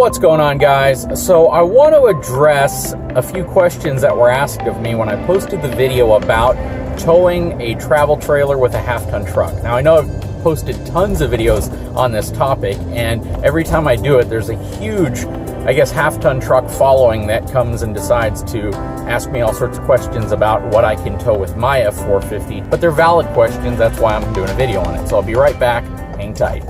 What's going on, guys? So I want to address a few questions that were asked of me when I posted the video about towing a travel trailer with a half-ton truck. Now, I know I've posted tons of videos on this topic, and every time I do it, there's a huge, I guess, half-ton truck following that comes and decides to ask me all sorts of questions about what I can tow with my F450, but they're valid questions. That's why I'm doing a video on it. So I'll be right back. Hang tight.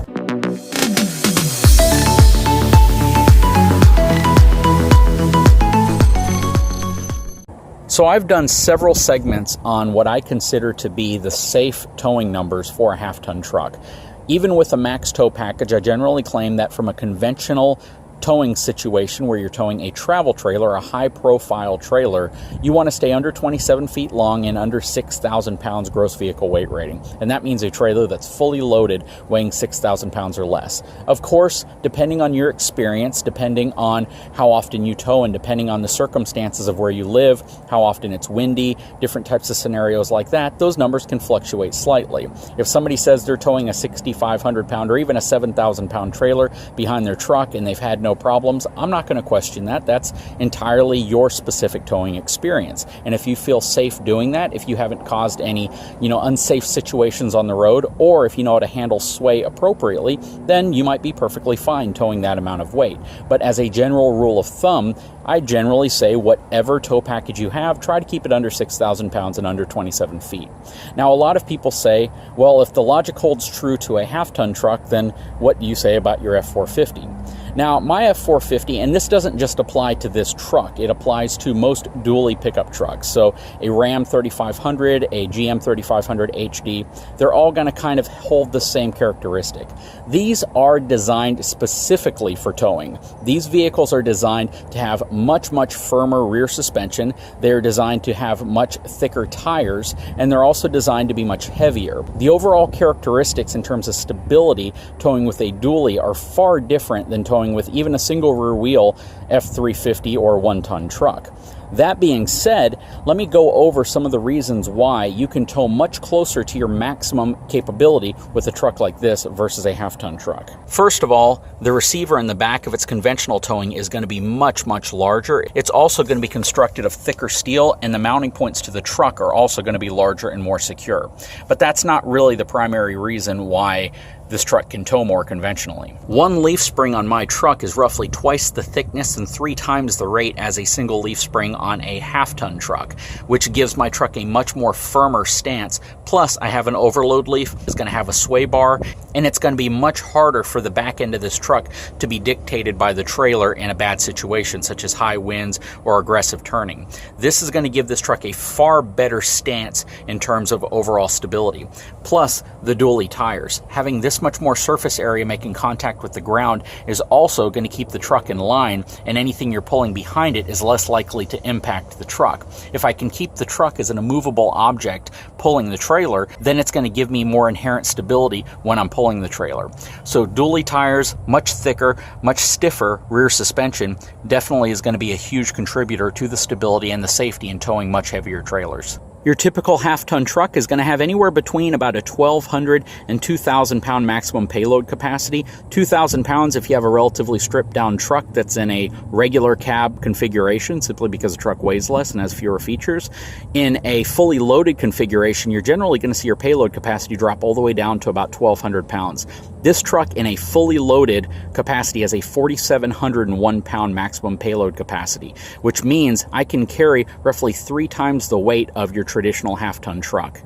So I've done several segments on what I consider to be the safe towing numbers for a half-ton truck. Even with a max tow package, I generally claim that from a conventional towing situation where you're towing a travel trailer, a high-profile trailer, you want to stay under 27 feet long and under 6,000 pounds gross vehicle weight rating. And that means a trailer that's fully loaded, weighing 6,000 pounds or less. Of course, depending on your experience, depending on how often you tow, and depending on the circumstances of where you live, how often it's windy, different types of scenarios like that, those numbers can fluctuate slightly. If somebody says they're towing a 6,500 pound or even a 7,000 pound trailer behind their truck and they've had no problems, I'm not going to question that. That's entirely your specific towing experience. And if you feel safe doing that, if you haven't caused any, unsafe situations on the road, or if you know how to handle sway appropriately, then you might be perfectly fine towing that amount of weight. But as a general rule of thumb, I generally say whatever tow package you have, try to keep it under 6,000 pounds and under 27 feet. Now, a lot of people say, well, if the logic holds true to a half-ton truck, then what do you say about your F450? Now, my F450, and this doesn't just apply to this truck, it applies to most dually pickup trucks. So a Ram 3500, a GM 3500 HD, they're all going to kind of hold the same characteristic. These are designed specifically for towing. These vehicles are designed to have much, much firmer rear suspension. They're designed to have much thicker tires, and they're also designed to be much heavier. The overall characteristics in terms of stability towing with a dually are far different than towing with even a single rear wheel F350 or 1-ton truck. That being said, let me go over some of the reasons why you can tow much closer to your maximum capability with a truck like this versus a half-ton truck. First of all, the receiver in the back of its conventional towing is going to be much, much larger. It's also going to be constructed of thicker steel, and the mounting points to the truck are also going to be larger and more secure. But that's not really the primary reason why this truck can tow more conventionally. One leaf spring on my truck is roughly twice the thickness and 3 times the rate as a single leaf spring on a half-ton truck, which gives my truck a much more firmer stance. Plus, I have an overload leaf, it's going to have a sway bar, and it's going to be much harder for the back end of this truck to be dictated by the trailer in a bad situation, such as high winds or aggressive turning. This is going to give this truck a far better stance in terms of overall stability. Plus, the dually tires. Having this much more surface area making contact with the ground is also going to keep the truck in line, and anything you're pulling behind it is less likely to impact the truck. If I can keep the truck as an immovable object pulling the trailer, then it's going to give me more inherent stability when I'm pulling the trailer. So dually tires, much thicker, much stiffer rear suspension definitely is going to be a huge contributor to the stability and the safety in towing much heavier trailers. Your typical half-ton truck is going to have anywhere between about a 1,200 and 2,000 pound maximum payload capacity. 2,000 pounds if you have a relatively stripped down truck that's in a regular cab configuration, simply because the truck weighs less and has fewer features. In a fully loaded configuration, you're generally going to see your payload capacity drop all the way down to about 1,200 pounds. This truck in a fully loaded capacity has a 4,701 pound maximum payload capacity, which means I can carry roughly 3 times the weight of your traditional half-ton truck.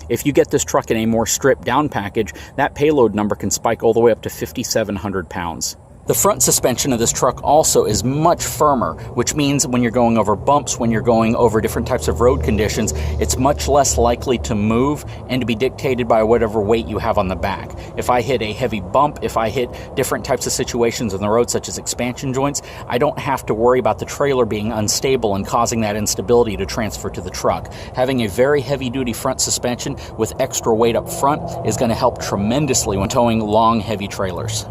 If you get this truck in a more stripped down package, that payload number can spike all the way up to 5,700 pounds. The front suspension of this truck also is much firmer, which means when you're going over bumps, when you're going over different types of road conditions, it's much less likely to move and to be dictated by whatever weight you have on the back. If I hit a heavy bump, if I hit different types of situations on the road, such as expansion joints, I don't have to worry about the trailer being unstable and causing that instability to transfer to the truck. Having a very heavy-duty front suspension with extra weight up front is going to help tremendously when towing long, heavy trailers.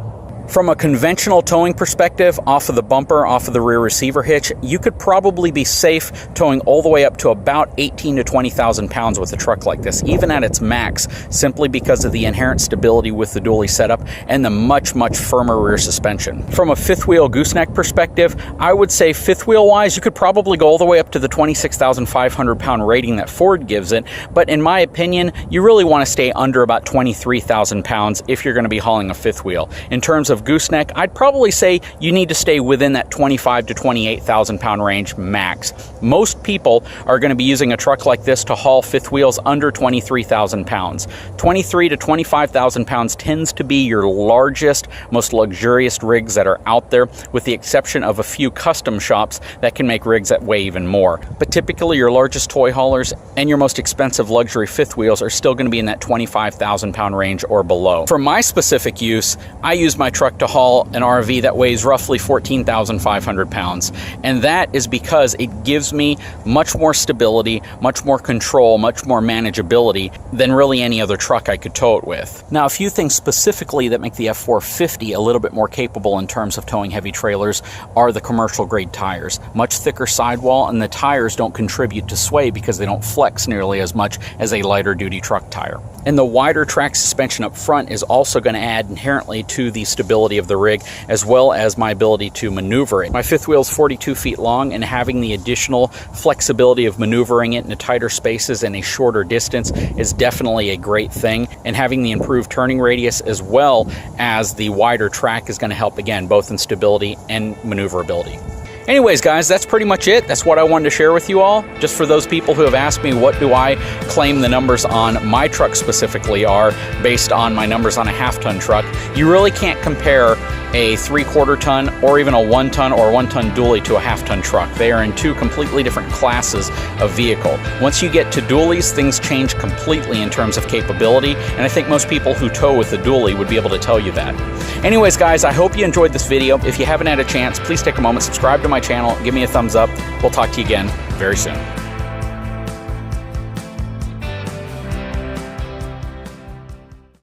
From a conventional towing perspective, off of the bumper, off of the rear receiver hitch, you could probably be safe towing all the way up to about 18 to 20,000 pounds with a truck like this, even at its max, simply because of the inherent stability with the dually setup and the much, much firmer rear suspension. From a fifth wheel gooseneck perspective, I would say fifth wheel wise, you could probably go all the way up to the 26,500 pound rating that Ford gives it, but in my opinion, you really want to stay under about 23,000 pounds if you're going to be hauling a fifth wheel. In terms of gooseneck, I'd probably say you need to stay within that 25 to 28,000 pound range max. Most people are going to be using a truck like this to haul fifth wheels under 23,000 pounds. 23 to 25,000 pounds tends to be your largest, most luxurious rigs that are out there, with the exception of a few custom shops that can make rigs that weigh even more. But typically your largest toy haulers and your most expensive luxury fifth wheels are still going to be in that 25,000 pound range or below. For my specific use, I use my truck to haul an RV that weighs roughly 14,500 pounds. And that is because it gives me much more stability, much more control, much more manageability than really any other truck I could tow it with. Now, a few things specifically that make the F450 a little bit more capable in terms of towing heavy trailers are the commercial grade tires. Much thicker sidewall, and the tires don't contribute to sway because they don't flex nearly as much as a lighter duty truck tire. And the wider track suspension up front is also going to add inherently to the stability of the rig, as well as my ability to maneuver it. My fifth wheel is 42 feet long, and having the additional flexibility of maneuvering it into tighter spaces and a shorter distance is definitely a great thing. And having the improved turning radius as well as the wider track is going to help, again, both in stability and maneuverability. Anyways, guys, that's pretty much it. That's what I wanted to share with you all. Just for those people who have asked me what do I claim the numbers on my truck specifically are based on my numbers on a half-ton truck, you really can't compare a 3/4 ton or even a 1 ton or 1 ton dually to a half-ton truck. They are in two completely different classes of vehicle. Once you get to dualies, things change completely in terms of capability, and I think most people who tow with a dually would be able to tell you that. Anyways, guys, I hope you enjoyed this video. If you haven't had a chance, please take a moment, subscribe to my channel, give me a thumbs up. We'll talk to you again very soon.